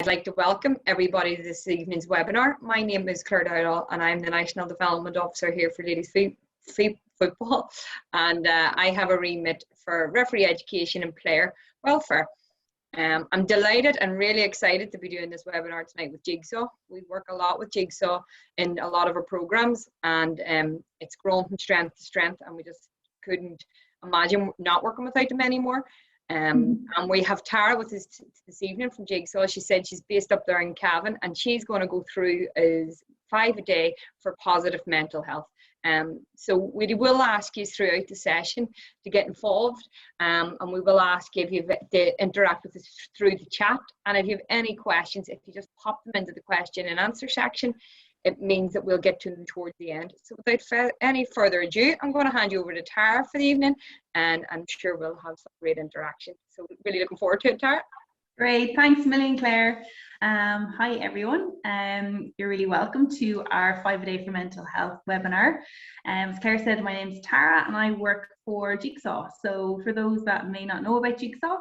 I'd like to welcome everybody to this evening's webinar. My name is Claire Dowdall and I'm the National Development Officer here for Ladies Football, and I have a remit for referee education and player welfare. I'm delighted and really excited to be doing this webinar tonight with Jigsaw. We work a lot with Jigsaw in a lot of our programs, and it's grown from strength to strength, and we just couldn't imagine not working without them anymore. And we have Tara with us this evening from Jigsaw. She said she's based up there in Cavan, and she's going to go through 5 a day for positive mental health. So we will ask you throughout the session to get involved, and we will ask you if you to interact with us through the chat. And if you have any questions, if you just pop them into the question and answer section, it means that we'll get to them towards the end. So without any further ado, I'm going to hand you over to Tara for the evening, and I'm sure we'll have some great interaction. So really looking forward to it, Tara. Great, thanks a million, Claire. Hi everyone, you're really welcome to our 5 a day for mental health webinar. As Claire said, my name is Tara and I work for Jigsaw. So for those that may not know about Jigsaw,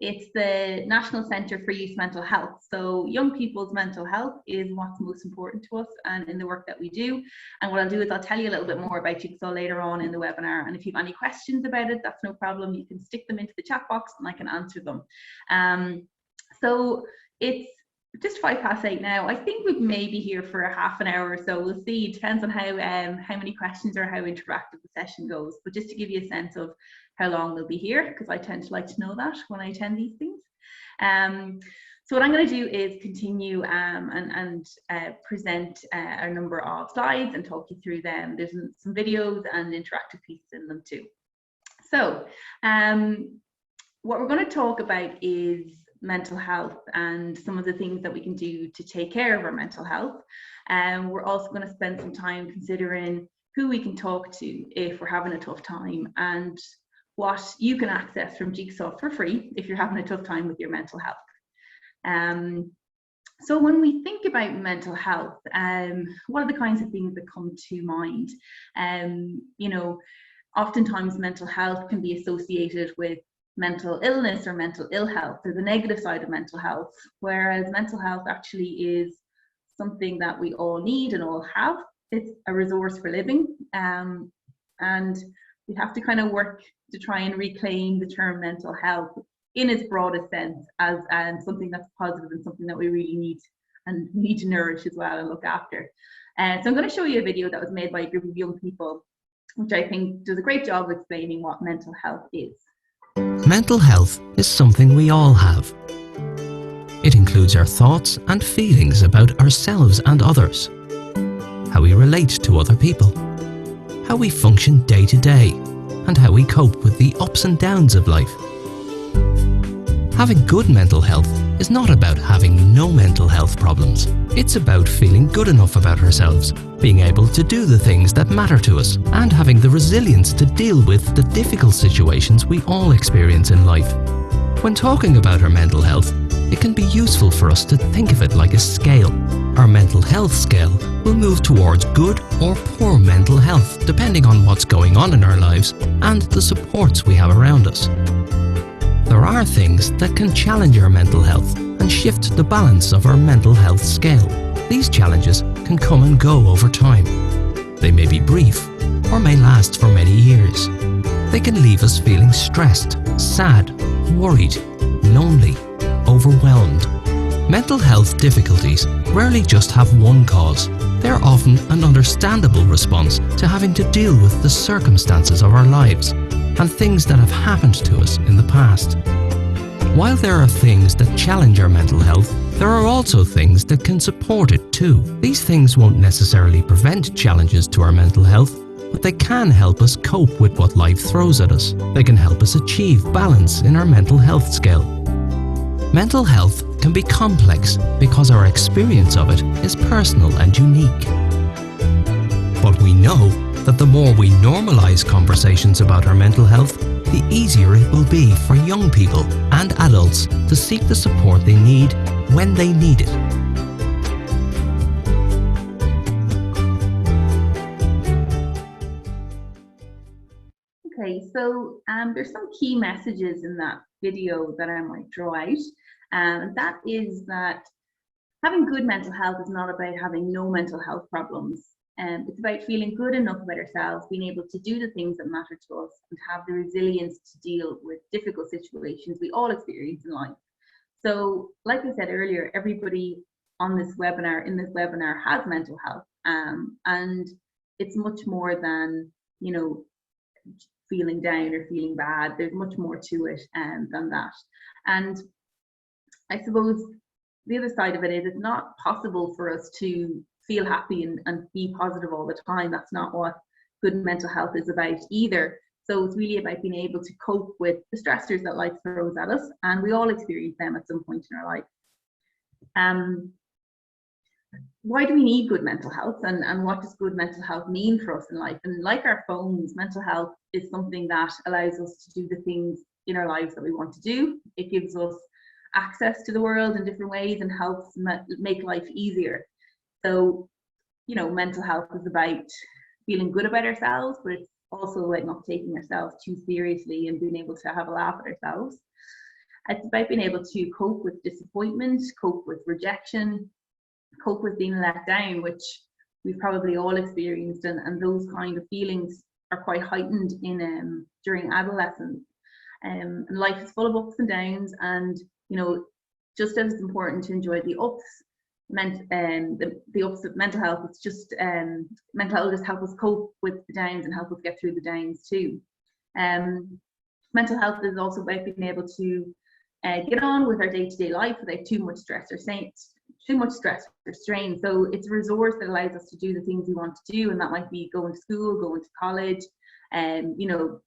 it's the National Centre for Youth Mental Health. So young people's mental health is what's most important to us and in the work that we do. And what I'll do is I'll tell you a little bit more about Jigsaw later on in the webinar. And if you have any questions about it, that's no problem. You can stick them into the chat box and I can answer them. So it's just 8:05 now. I think we may be here for a half an hour or so. We'll see. It depends on how many questions or how interactive the session goes. But just to give you a sense of how long we'll be here, because I tend to like to know that when I attend these things. So what I'm going to do is continue and present a number of slides and talk you through them. There's some videos and interactive pieces in them too. So what we're going to talk about is mental health and some of the things that we can do to take care of our mental health. We're also going to spend some time considering who we can talk to if we're having a tough time and what you can access from Jigsaw for free if you're having a tough time with your mental health. So when we think about mental health, what are the kinds of things that come to mind? You know, oftentimes mental health can be associated with mental illness or mental ill health, or the negative side of mental health, whereas mental health actually is something that we all need and all have. It's a resource for living, and we have to kind of work to try and reclaim the term mental health in its broadest sense as something that's positive and something that we really need to nourish as well and look after. So I'm going to show you a video that was made by a group of young people, which I think does a great job of explaining what mental health is. Mental health is something we all have. It includes our thoughts and feelings about ourselves and others, how we relate to other people, how we function day to day, and how we cope with the ups and downs of life. Having good mental health is not about having no mental health problems. It's about feeling good enough about ourselves, being able to do the things that matter to us, and having the resilience to deal with the difficult situations we all experience in life. When talking about our mental health, it can be useful for us to think of it like a scale. Our mental health scale will move towards good or poor mental health depending on what's going on in our lives and the supports we have around us. There are things that can challenge our mental health and shift the balance of our mental health scale. These challenges can come and go over time. They may be brief or may last for many years. They can leave us feeling stressed, sad, worried, lonely, overwhelmed. Mental health difficulties rarely just have one cause. They're often an understandable response to having to deal with the circumstances of our lives and things that have happened to us in the past. While there are things that challenge our mental health, there are also things that can support it too. These things won't necessarily prevent challenges to our mental health, but they can help us cope with what life throws at us. They can help us achieve balance in our mental health scale. Mental health can be complex because our experience of it is personal and unique. But we know that the more we normalize conversations about our mental health, the easier it will be for young people and adults to seek the support they need when they need it. Okay, so there's some key messages in that video that I might draw out, and that is that having good mental health is not about having no mental health problems. It's about feeling good enough about ourselves, being able to do the things that matter to us, and have the resilience to deal with difficult situations we all experience in life. So, like I said earlier, everybody on this webinar, in this webinar, has mental health, and it's much more than, you know, feeling down or feeling bad. There's much more to it than that. And I suppose the other side of it is, it's not possible for us to feel happy and be positive all the time. That's not what good mental health is about either. So it's really about being able to cope with the stressors that life throws at us, and we all experience them at some point in our life. Why do we need good mental health, and what does good mental health mean for us in life? And like our phones, mental health is something that allows us to do the things in our lives that we want to do. It gives us access to the world in different ways and helps make life easier. So, you know, mental health is about feeling good about ourselves, but it's also about not taking ourselves too seriously and being able to have a laugh at ourselves. It's about being able to cope with disappointment, cope with rejection, cope with being let down, which we've probably all experienced, and those kind of feelings are quite heightened in during adolescence. And life is full of ups and downs, and you know, just as it's important to enjoy the ups, the ups of mental health, it's just mental health just help us cope with the downs and help us get through the downs too. Mental health is also about being able to get on with our day-to-day life without too much stress or strain. So it's a resource that allows us to do the things we want to do, and that might be going to school, going to college, and you know,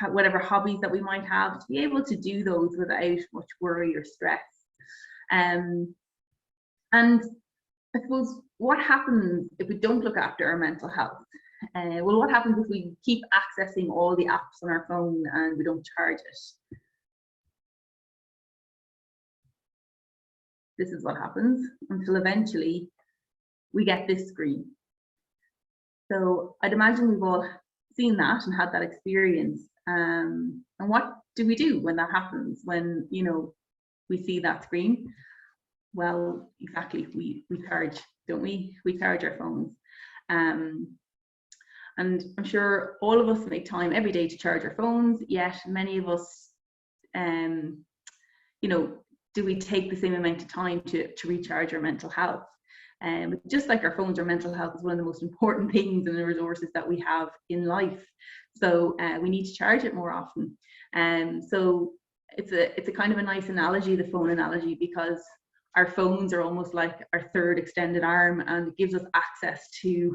whatever hobbies that we might have, to be able to do those without much worry or stress. And I suppose, what happens if we don't look after our mental health? Well, what happens if we keep accessing all the apps on our phone and we don't charge it? This is what happens until eventually we get this screen. So I'd imagine we've all seen that and had that experience. And what do we do when that happens, when, you know, we see that screen? Well, exactly, we charge, don't we? We charge our phones. And I'm sure all of us make time every day to charge our phones, yet many of us, you know, do we take the same amount of time to recharge our mental health? Just like our phones, our mental health is one of the most important things and the resources that we have in life. So we need to charge it more often. So it's a kind of a nice analogy, the phone analogy, because our phones are almost like our third extended arm, and it gives us access to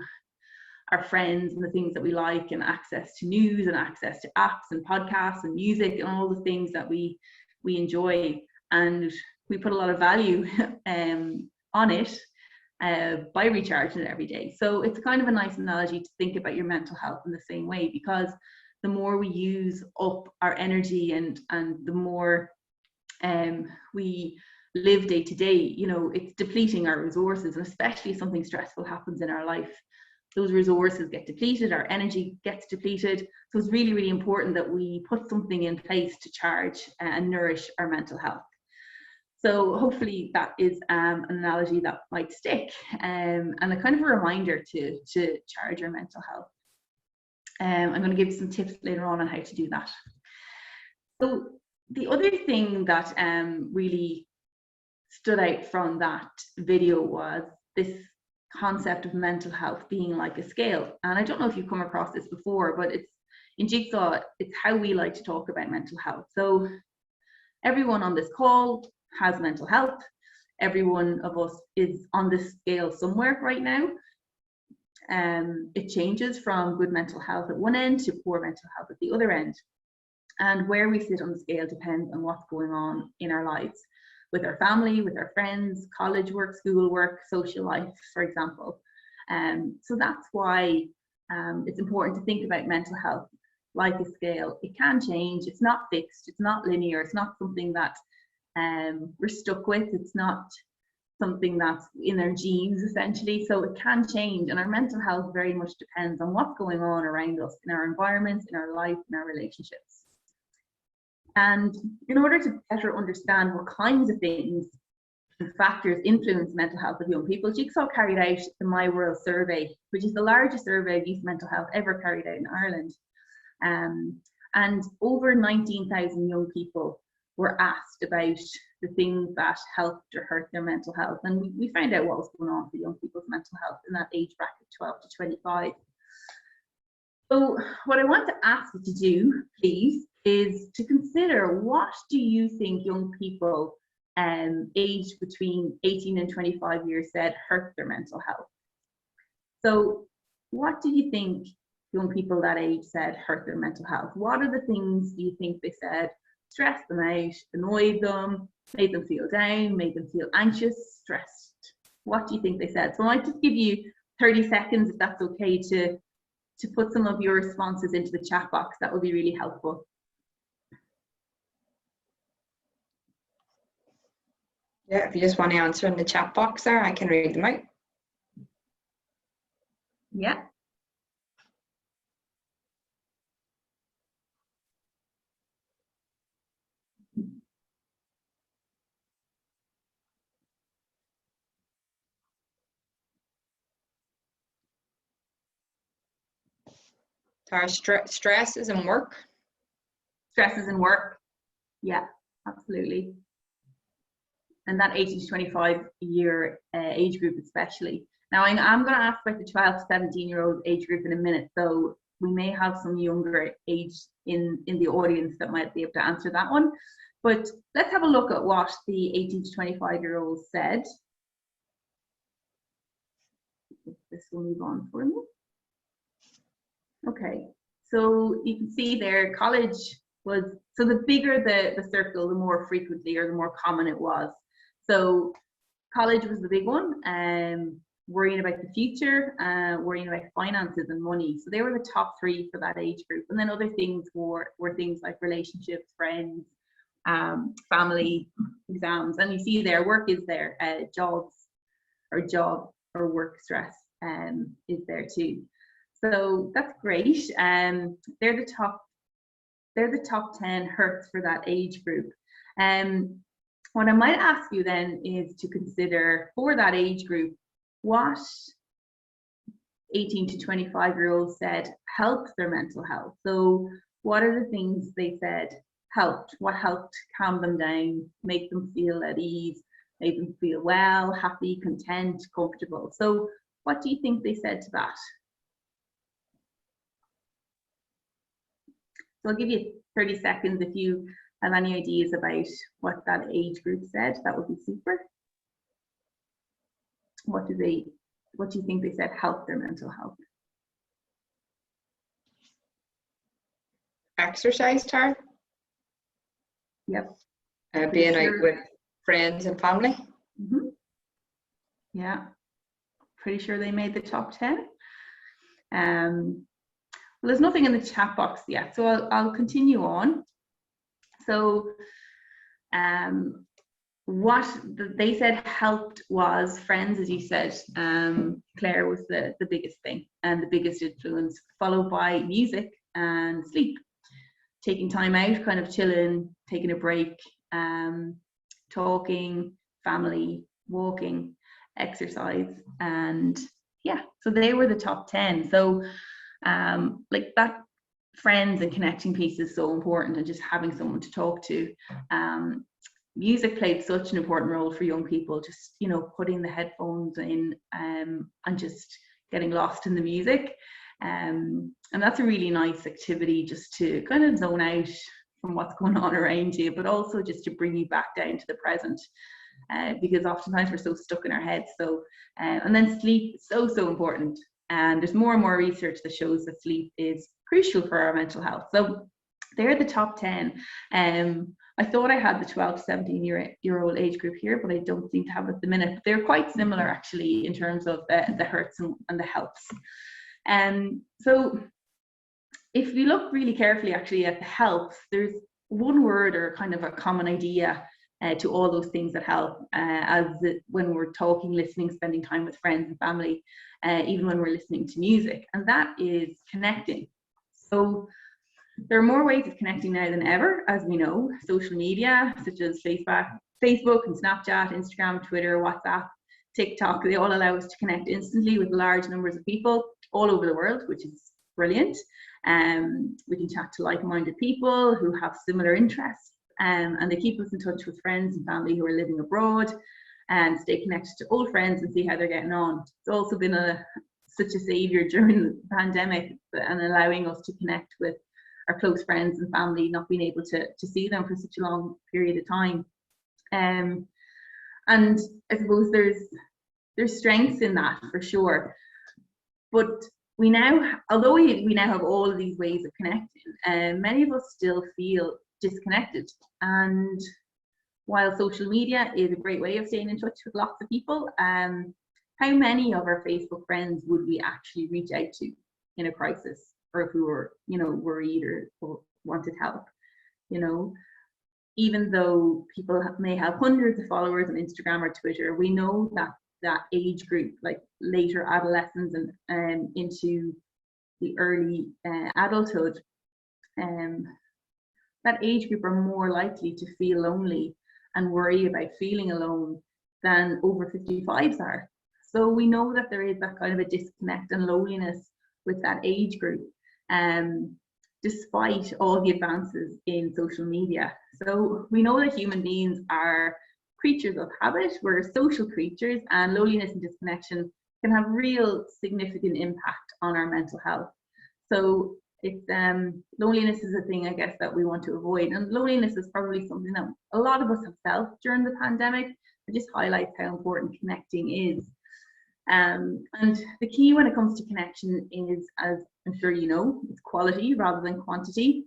our friends and the things that we like, and access to news, and access to apps and podcasts and music and all the things that we enjoy. And we put a lot of value on it by recharging it every day. So it's kind of a nice analogy to think about your mental health in the same way, because the more we use up our energy and the more we live day to day, you know, it's depleting our resources. And especially if something stressful happens in our life, those resources get depleted, our energy gets depleted. So it's really, really important that we put something in place to charge and nourish our mental health. So hopefully that is an analogy that might stick, and a kind of a reminder to charge your mental health. I'm going to give you some tips later on how to do that. So the other thing that really stood out from that video was this concept of mental health being like a scale. And I don't know if you've come across this before, but it's in Jigsaw, it's how we like to talk about mental health. So everyone on this call has mental health. Every one of us is on this scale somewhere right now. It changes from good mental health at one end to poor mental health at the other end. And where we sit on the scale depends on what's going on in our lives, with our family, with our friends, college work, school work, social life, for example. So that's why it's important to think about mental health like a scale. It can change, it's not fixed, it's not linear, it's not something that we're stuck with, it's not something that's in our genes essentially. So it can change, and our mental health very much depends on what's going on around us, in our environments, in our life, in our relationships. And in order to better understand what kinds of things factors influence mental health of young people, Jigsaw carried out the My World survey, which is the largest survey of youth mental health ever carried out in Ireland. And over 19,000 young people were asked about the things that helped or hurt their mental health. And we found out what was going on for young people's mental health in that age bracket, 12 to 25. So what I want to ask you to do, please, is to consider, what do you think young people aged between 18 and 25 years said hurt their mental health? So what do you think young people that age said hurt their mental health? What are the things you think they said stressed them out, annoyed them, made them feel down, made them feel anxious, stressed? What do you think they said? So I might just give you 30 seconds, if that's okay, to put some of your responses into the chat box. That would be really helpful. Yeah, if you just want to answer in the chat box there, I can read them out. Yeah. Tara, stress is in work. Stress is in work. Yeah, absolutely. And that 18 to 25 year age group especially. Now I'm going to ask about the 12 to 17-year-old age group in a minute, so we may have some younger age in the audience that might be able to answer that one. But let's have a look at what the 18 to 25-year-olds said. This will move on for me. Okay, so you can see there, college was, so the bigger the circle, the more frequently or the more common it was. So college was the big one, worrying about the future, worrying about finances and money. So they were the top three for that age group. And then other things were things like relationships, friends, family, exams. And you see there, work is there, job or work stress is there too. So that's great. They're the top 10 hurts for that age group. What I might ask you then is to consider, for that age group, what 18 to 25-year-olds said helped their mental health. So what are the things they said helped? What helped calm them down, make them feel at ease, make them feel well, happy, content, comfortable? So what do you think they said to that? So I'll give you 30 seconds if you have any ideas about what that age group said. That would be super. What do you think they said helped their mental health? Exercise, Tara. Yep. Being out with friends and family. Mm-hmm. Yeah. Pretty sure they made the top 10. Well, there's nothing in the chat box yet, so I'll continue on. So what they said helped was friends, as you said. Claire was the biggest thing and the biggest influence, followed by music and sleep. Taking time out, kind of chilling, taking a break, talking, family, walking, exercise, and yeah, so they were the top 10. So like that friends and connecting piece is so important, and just having someone to talk to. Music played such an important role for young people, just, you know, putting the headphones in and just getting lost in the music. And that's a really nice activity, just to kind of zone out from what's going on around you, but also just to bring you back down to the present, because oftentimes we're so stuck in our heads. So and then sleep is so important, and there's more and more research that shows that sleep is crucial for our mental health. So they're the top 10. I thought I had the 12 to 17-year-old age group here, but I don't seem to have it at the minute. But they're quite similar actually in terms of the hurts and the helps. So if we look really carefully actually at the helps, there's one word or kind of a common idea to all those things that help, when we're talking, listening, spending time with friends and family, even when we're listening to music, and that is connecting. So there are more ways of connecting now than ever, as we know. Social media, such as Facebook, Facebook and Snapchat, Instagram, Twitter, WhatsApp, TikTok, they all allow us to connect instantly with large numbers of people all over the world, which is brilliant. We can chat to like-minded people who have similar interests, and they keep us in touch with friends and family who are living abroad, and stay connected to old friends and see how they're getting on. It's also been such a savior during the pandemic, and allowing us to connect with our close friends and family, not being able to see them for such a long period of time. And I suppose there's strengths in that for sure. But although we now have all of these ways of connecting, many of us still feel disconnected. And while social media is a great way of staying in touch with lots of people, how many of our Facebook friends would we actually reach out to in a crisis, or if we were, worried or wanted help? Even though people may have hundreds of followers on Instagram or Twitter, we know that age group, like later adolescence and into the early adulthood, that age group are more likely to feel lonely and worry about feeling alone than over 55s are. So we know that there is that kind of a disconnect and loneliness with that age group, despite all the advances in social media. So we know that human beings are creatures of habit. We're social creatures, and loneliness and disconnection can have real significant impact on our mental health. So it's loneliness is a thing, I guess, that we want to avoid, and loneliness is probably something that a lot of us have felt during the pandemic. It just highlights how important connecting is. And the key when it comes to connection is, as I'm sure you know, it's quality rather than quantity.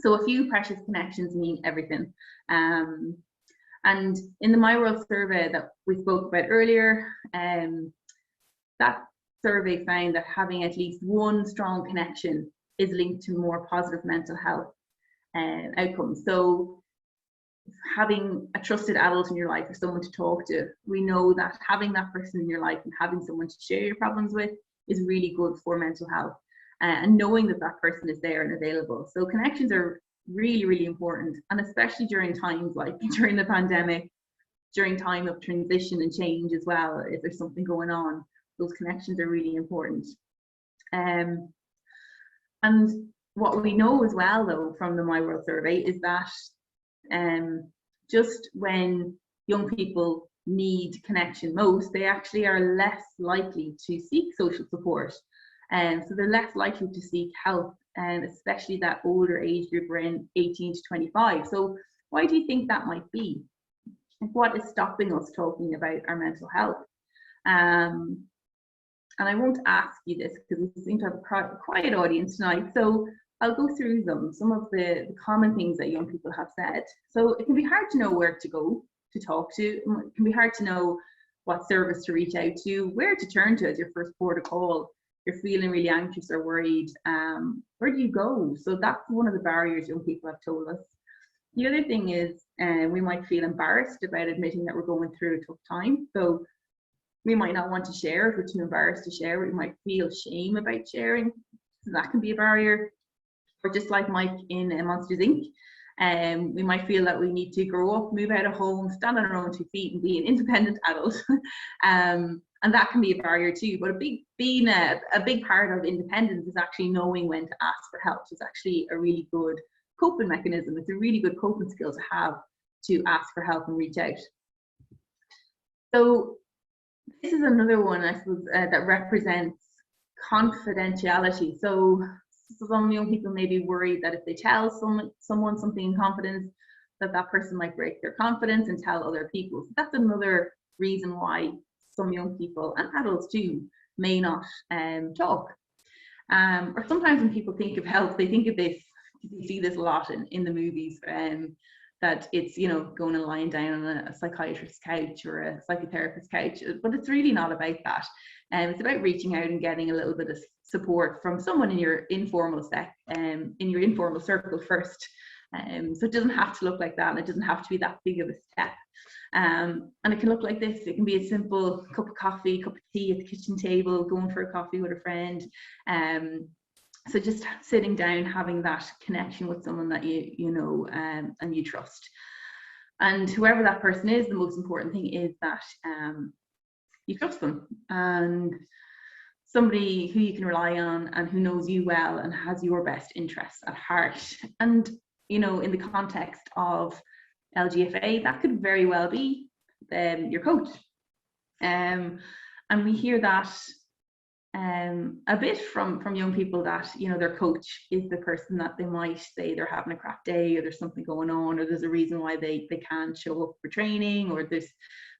So a few precious connections mean everything. And in the My World survey that we spoke about earlier, that survey found that having at least one strong connection is linked to more positive mental health outcomes. So having a trusted adult in your life or someone to talk to, we know that having that person in your life and having someone to share your problems with is really good for mental health, and knowing that that person is there and available. So connections are really, really important, and especially during times like during the pandemic, during time of transition and change as well. If there's something going on, those connections are really important. And what we know as well, though, from the My World survey is that just when young people need connection most, they actually are less likely to seek social support. So they're less likely to seek help, especially that older age group around 18 to 25. So why do you think that might be? What is stopping us talking about our mental health? And I won't ask you this because we seem to have a quiet audience tonight. So I'll go through them, some of the common things that young people have said. So it can be hard to know where to go to talk to. It can be hard to know what service to reach out to, where to turn to as your first port of call. You're feeling really anxious or worried. Where do you go? So that's one of the barriers young people have told us. The other thing is we might feel embarrassed about admitting that we're going through a tough time. So we might not want to share if we're too embarrassed to share. We might feel shame about sharing. So that can be a barrier. Or just like Mike in Monsters Inc., we might feel that we need to grow up, move out of home, stand on our own 2 feet and be an independent adult. And that can be a barrier too. But being a big part of independence is actually knowing when to ask for help. It's actually a really good coping mechanism. It's a really good coping skill to have, to ask for help and reach out. So this is another one, I suppose, that represents confidentiality. So some young people may be worried that if they tell someone something in confidence, that person might break their confidence and tell other people. So that's another reason why some young people, and adults too, may not talk. Or sometimes when people think of health, they think of this, you see this a lot in the movies, that it's, going and lying down on a psychiatrist's couch or a psychotherapist's couch, but it's really not about that. It's about reaching out and getting a little bit of support from someone in your informal circle first. So it doesn't have to look like that, and it doesn't have to be that big of a step. And it can look like this. It can be a simple cup of coffee, cup of tea at the kitchen table, going for a coffee with a friend. So just sitting down, having that connection with someone that you know and you trust. And whoever that person is, the most important thing is that you trust them, and somebody who you can rely on and who knows you well and has your best interests at heart. And, you know, in the context of LGFA, that could very well be your coach. And we hear that a bit from young people, that, you know, their coach is the person that they might say they're having a crap day, or there's something going on, or there's a reason why they can't show up for training, or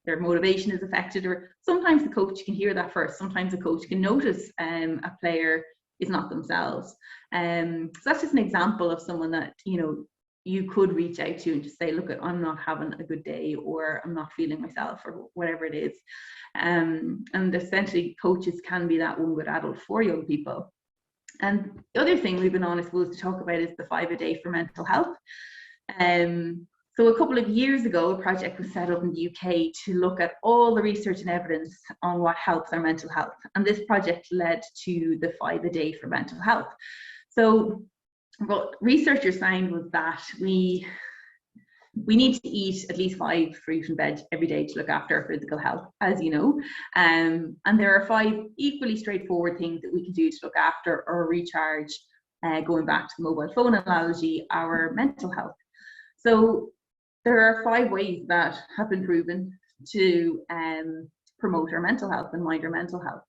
their motivation is affected. Or sometimes the coach can hear that first. Sometimes the coach can notice a player is not themselves. So that's just an example of someone that, you know, you could reach out to and just say, look, I'm not having a good day, or I'm not feeling myself, or whatever it is. And essentially coaches can be that one good adult for young people. And the other thing we've been on, I suppose, to talk about is the 5 a day for mental health. So a couple of years ago, a project was set up in the UK to look at all the research and evidence on what helps our mental health. And this project led to the 5 a day for mental health. So what researchers found was that we need to eat at least 5 fruit and veg every day to look after our physical health, as you know. And there are 5 equally straightforward things that we can do to look after or recharge, going back to the mobile phone analogy, our mental health. So there are 5 ways that have been proven to promote our mental health and mind our mental health.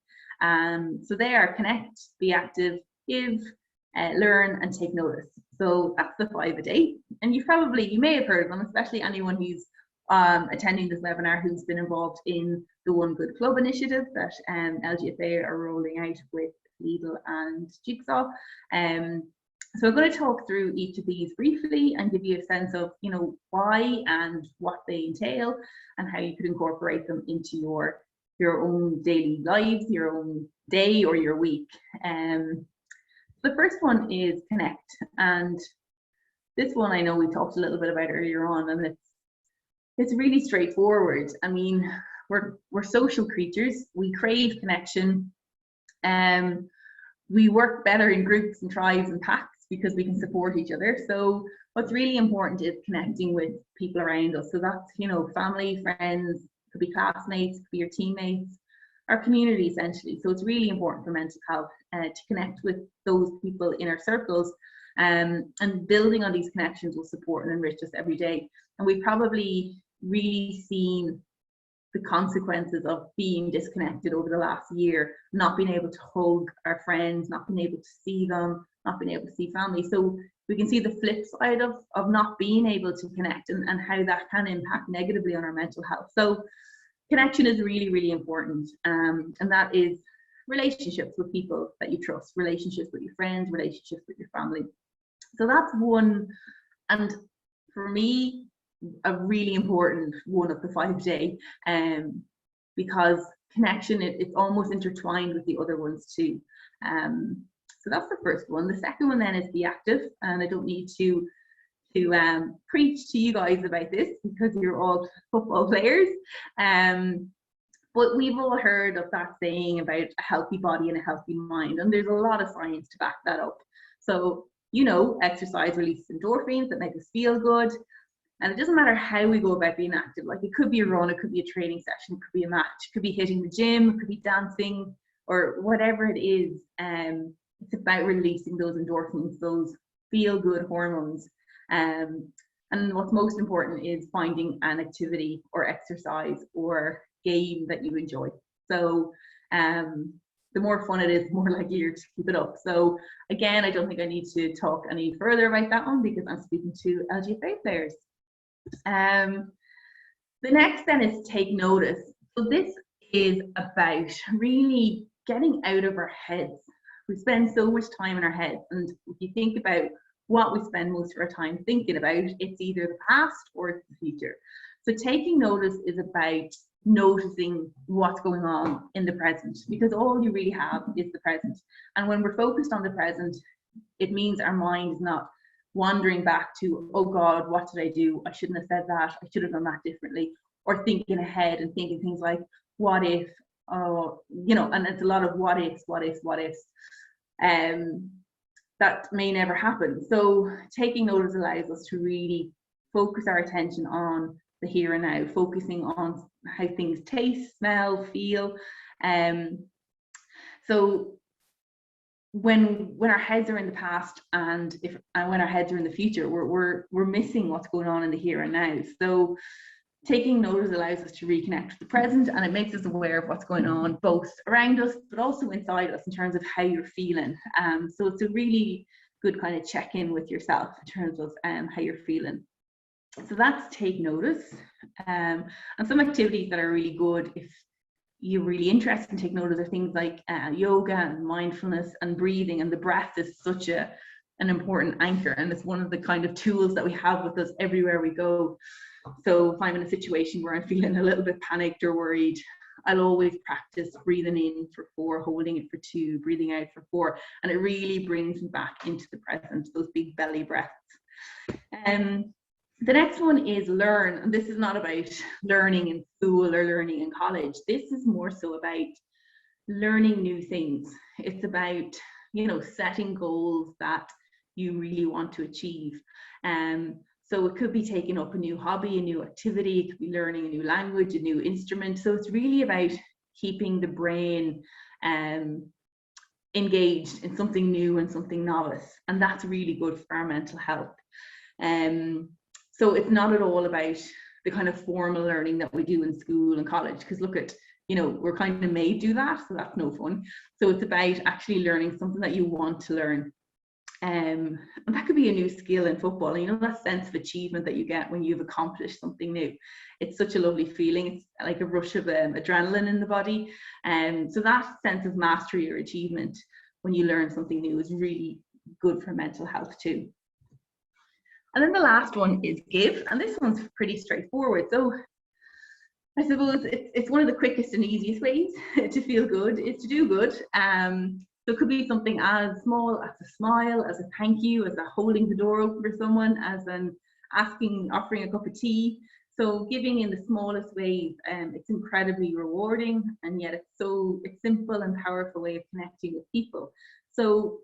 So they are connect, be active, give, learn, and take notice. So that's the 5 a day. And you may have heard of them, especially anyone who's attending this webinar who's been involved in the One Good Club initiative that LGFA are rolling out with Lidl and Jigsaw. So I'm going to talk through each of these briefly and give you a sense of, you know, why and what they entail, and how you could incorporate them into your own daily lives, your own day, or your week. The first one is connect, and this one I know we talked a little bit about earlier on, and it's really straightforward. I mean, we're social creatures. We crave connection. We work better in groups and tribes and packs because we can support each other. So what's really important is connecting with people around us. So that's, you know, family, friends, could be classmates, could be your teammates, our community essentially. So it's really important for mental health to connect with those people in our circles, and building on these connections will support and enrich us every day. And we've probably really seen the consequences of being disconnected over the last year, not being able to hug our friends, not being able to see them, not being able to see family. So we can see the flip side of not being able to connect, and how that can impact negatively on our mental health. So connection is really, really important, and that is relationships with people that you trust, relationships with your friends, relationships with your family. So that's one, and for me, a really important one of the 5 a day, because connection, it's almost intertwined with the other ones too. So that's the first one. The second one then is be active, and I don't need to preach to you guys about this because you're all football players, but we've all heard of that saying about a healthy body and a healthy mind, and there's a lot of science to back that up. So, you know, exercise releases endorphins that make us feel good. And it doesn't matter how we go about being active. Like, it could be a run, it could be a training session, it could be a match, it could be hitting the gym, it could be dancing, or whatever it is. It's about releasing those endorphins, those feel-good hormones. And what's most important is finding an activity or exercise or game that you enjoy. So the more fun it is, the more likely you're to keep it up. So again, I don't think I need to talk any further about that one because I'm speaking to LGFA players. The next then is take notice. So this is about really getting out of our heads. We spend so much time in our heads, and if you think about what we spend most of our time thinking about, it's either the past or it's the future. So taking notice is about noticing what's going on in the present, because all you really have is the present. And when we're focused on the present, it means our mind is not wandering back to, oh God, what did I do? I shouldn't have said that. I should have done that differently. Or thinking ahead and thinking things like, what if, you know, and it's a lot of what ifs. That may never happen. So taking notice allows us to really focus our attention on the here and now, focusing on how things taste, smell, feel. So when our heads are in the past and when our heads are in the future, we're missing what's going on in the here and now. So taking notice allows us to reconnect with the present, and it makes us aware of what's going on both around us but also inside us in terms of how you're feeling. So it's a really good kind of check-in with yourself in terms of how you're feeling. So that's take notice. And some activities that are really good if you're really interested in take notice are things like yoga and mindfulness and breathing, and the breath is such an important anchor, and it's one of the kind of tools that we have with us everywhere we go. So if I'm in a situation where I'm feeling a little bit panicked or worried, I'll always practice breathing in for 4, holding it for 2, breathing out for 4, and it really brings me back into the present, those big belly breaths. The next one is learn, and this is not about learning in school or learning in college. This is more so about learning new things. It's about, you know, setting goals that you really want to achieve. So it could be taking up a new hobby, a new activity, it could be learning a new language, a new instrument. So it's really about keeping the brain engaged in something new and something novice, and that's really good for our mental health. So it's not at all about the kind of formal learning that we do in school and college, because look at, you know, we're kind of made do that, so that's no fun. So it's about actually learning something that you want to learn. And that could be a new skill in football. And you know, that sense of achievement that you get when you've accomplished something new. It's such a lovely feeling. It's like a rush of adrenaline in the body. So that sense of mastery or achievement when you learn something new is really good for mental health too. And then the last one is give, and this one's pretty straightforward. So I suppose it's one of the quickest and easiest ways to feel good is to do good. So it could be something as small as a smile, as a thank you, as a holding the door open for someone, as an offering a cup of tea. So giving in the smallest ways, it's incredibly rewarding, and yet it's simple and powerful way of connecting with people. So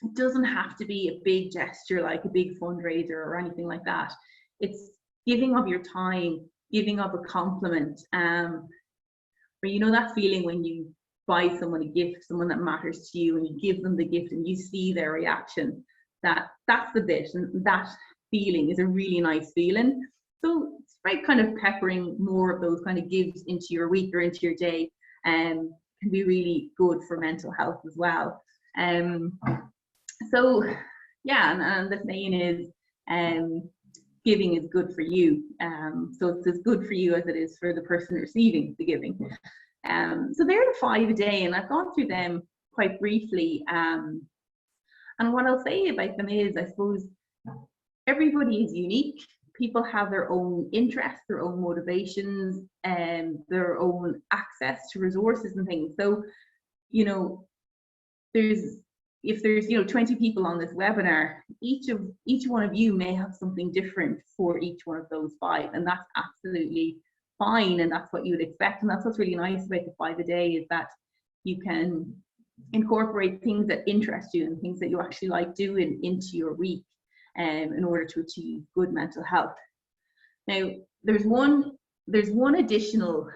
it doesn't have to be a big gesture like a big fundraiser or anything like that. It's giving of your time, giving of a compliment. Where you know that feeling when you buy someone a gift, someone that matters to you, and you give them the gift and you see their reaction, that's the bit, and that feeling is a really nice feeling. So it's right, kind of peppering more of those kind of gives into your week or into your day, can be really good for mental health as well. So yeah, and the saying is giving is good for you. So it's as good for you as it is for the person receiving the giving. So they're the 5 a day, and I've gone through them quite briefly. And what I'll say about them is, I suppose everybody is unique. People have their own interests, their own motivations, and their own access to resources and things. So, you know, if there's 20 people on this webinar, each one of you may have something different for each one of those 5, and that's absolutely fine, and that's what you would expect. And that's what's really nice about the 5 a day, is that you can incorporate things that interest you and things that you actually like doing into your week, in order to achieve good mental health. Now, there's one additional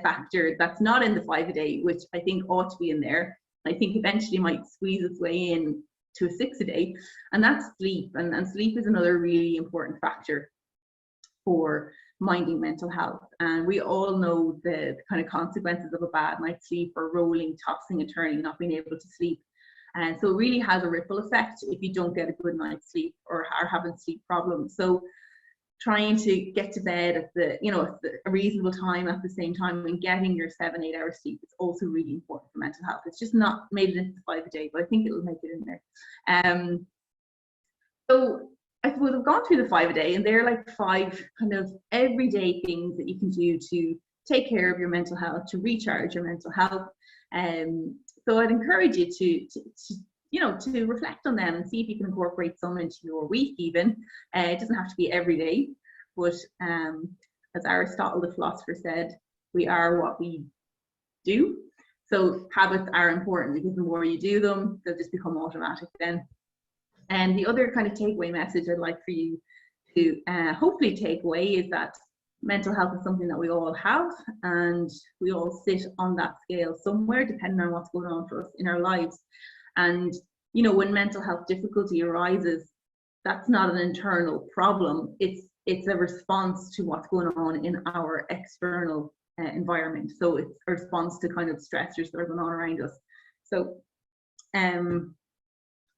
factor that's not in the 5 a day, which I think ought to be in there. I think eventually might squeeze its way in to a 6 a day, and that's sleep. And sleep is another really important factor for minding mental health. And we all know the kind of consequences of a bad night's sleep, or rolling, tossing and turning, not being able to sleep. And so it really has a ripple effect if you don't get a good night's sleep or are having sleep problems. So trying to get to bed at a reasonable time at the same time, and getting your 7-8 hours sleep is also really important for mental health. It's just not made it into the 5 a day, but I think it'll make it in there. So I suppose I've gone through the 5 a day, and they're like 5 kind of everyday things that you can do to take care of your mental health, to recharge your mental health. So I'd encourage you to reflect on them and see if you can incorporate some into your week even. It doesn't have to be every day, but as Aristotle, the philosopher, said, we are what we do. So habits are important, because the more you do them, they'll just become automatic then. And the other kind of takeaway message I'd like for you to hopefully take away is that mental health is something that we all have, and we all sit on that scale somewhere depending on what's going on for us in our lives. And you know, when mental health difficulty arises, that's not an internal problem, it's a response to what's going on in our external environment. So it's a response to kind of stressors that are going on around us. So and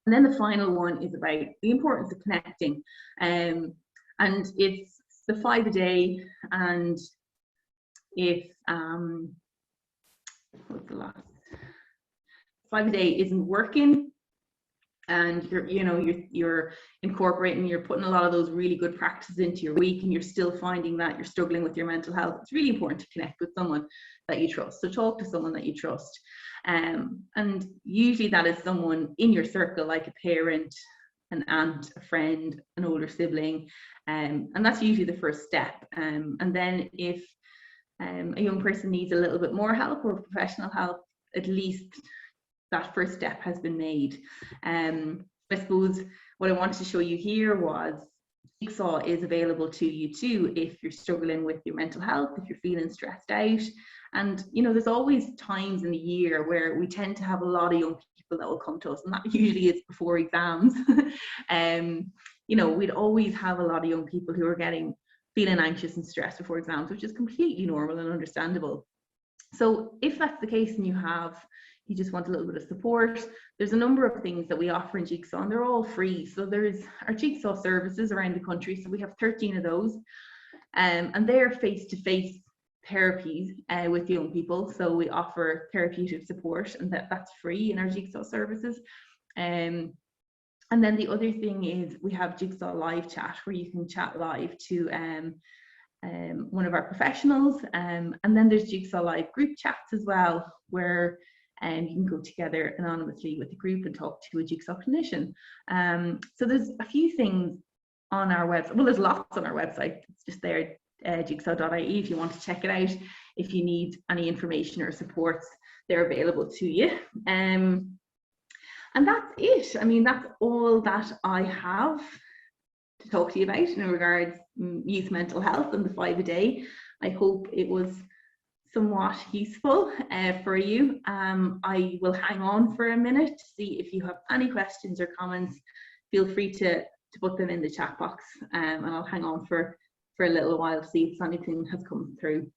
then the final one is about the importance of connecting, and it's the 5 a day. And if what's the last 5 a day isn't working, and you're incorporating, you're putting a lot of those really good practices into your week, and you're still finding that you're struggling with your mental health, it's really important to connect with someone that you trust. So talk to someone that you trust, and usually that is someone in your circle, like a parent, an aunt, a friend, an older sibling, and that's usually the first step. And then if a young person needs a little bit more help or professional help, at least that first step has been made. I suppose what I wanted to show you here was Jigsaw is available to you too if you're struggling with your mental health, if you're feeling stressed out. And you know, there's always times in the year where we tend to have a lot of young people that will come to us, and that usually is before exams. You know, we'd always have a lot of young people who are feeling anxious and stressed before exams, which is completely normal and understandable. So if that's the case and you just want a little bit of support, there's a number of things that we offer in Jigsaw, and they're all free. So there's our Jigsaw services around the country. So we have 13 of those, and they're face-to-face therapies with young people. So we offer therapeutic support, and that's free in our Jigsaw services. And then the other thing is we have Jigsaw live chat, where you can chat live to one of our professionals, and then there's Jigsaw live group chats as well, where you can go together anonymously with the group and talk to a Jigsaw clinician. So there's a few things on our website. Well, there's lots on our website. It's just there, jigsaw.ie, if you want to check it out. If you need any information or supports, they're available to you. And that's it. I mean, that's all that I have to talk to you about in regards youth mental health and the 5 a day. I hope it was somewhat useful for you. I will hang on for a minute to see if you have any questions or comments. Feel free to put them in the chat box, and I'll hang on for a little while to see if anything has come through.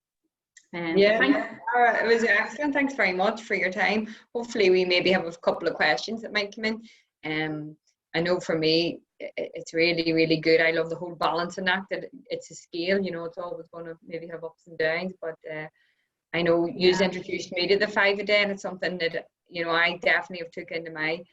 Yeah, it was excellent. Thanks very much for your time. Hopefully we maybe have a couple of questions that might come in. I know for me, it's really, really good. I love the whole balancing act, that it's a scale, you know, it's always going to maybe have ups and downs, but I know you introduced me to the 5 a day, and it's something that, you know, I definitely have took into my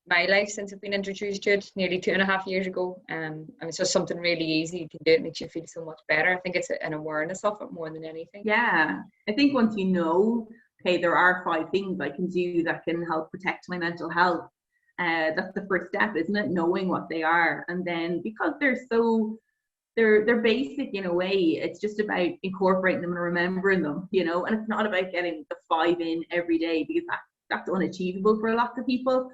life since I've been introduced to it nearly 2.5 years ago. And it's just something really easy. You can do it, makes you feel so much better. I think it's an awareness of it more than anything. Yeah, I think once you know, okay, there are 5 things I can do that can help protect my mental health, that's the first step, isn't it? Knowing what they are. And then because they're basic in a way, it's just about incorporating them and remembering them, you know. And it's not about getting the 5 in every day, because that's unachievable for lots of people.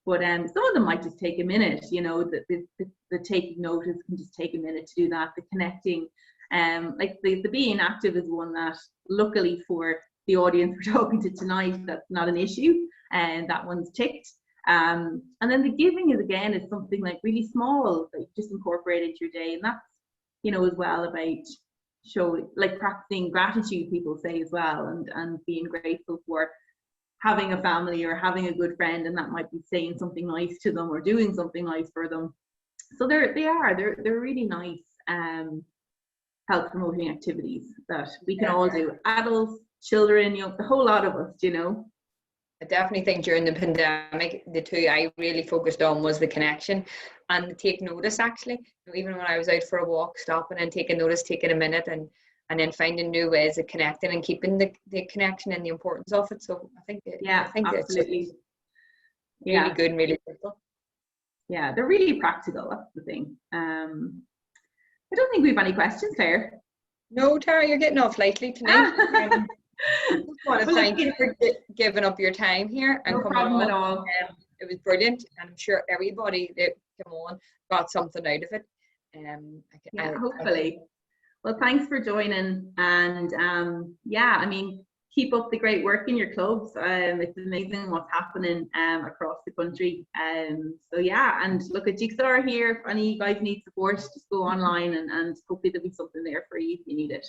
But some of them might just take a minute, you know. The taking notice can just take a minute to do that. The connecting, like the being active is one that, luckily for the audience we're talking to tonight, that's not an issue, and that one's ticked. And then the giving is something like really small that you just incorporate into your day, and that's, you know, as well about showing, like practicing gratitude, people say as well, and being grateful for having a family or having a good friend, and that might be saying something nice to them or doing something nice for them. So they're really nice health promoting activities that we can all do, adults, children, you know, the whole lot of us, you know. I definitely think during the pandemic, the two I really focused on was the connection and the take notice, actually. Even when I was out for a walk, stopping and taking notice, taking a minute, and then finding new ways of connecting and keeping the connection and the importance of it. So I think absolutely. It's really good and really simple. Yeah, they're really practical, that's the thing. I don't think we have any questions, Claire. No, Tara, you're getting off lightly tonight. I just want to thank you for giving up your time here and coming on. No problem at all. It was brilliant, and I'm sure everybody that came on got something out of it. Yeah, hopefully. Well, thanks for joining, and yeah, I mean, keep up the great work in your clubs. It's amazing what's happening across the country. So yeah, and look at Jigsaw are here. If any of you guys need support, just go online, and hopefully there'll be something there for you if you need it.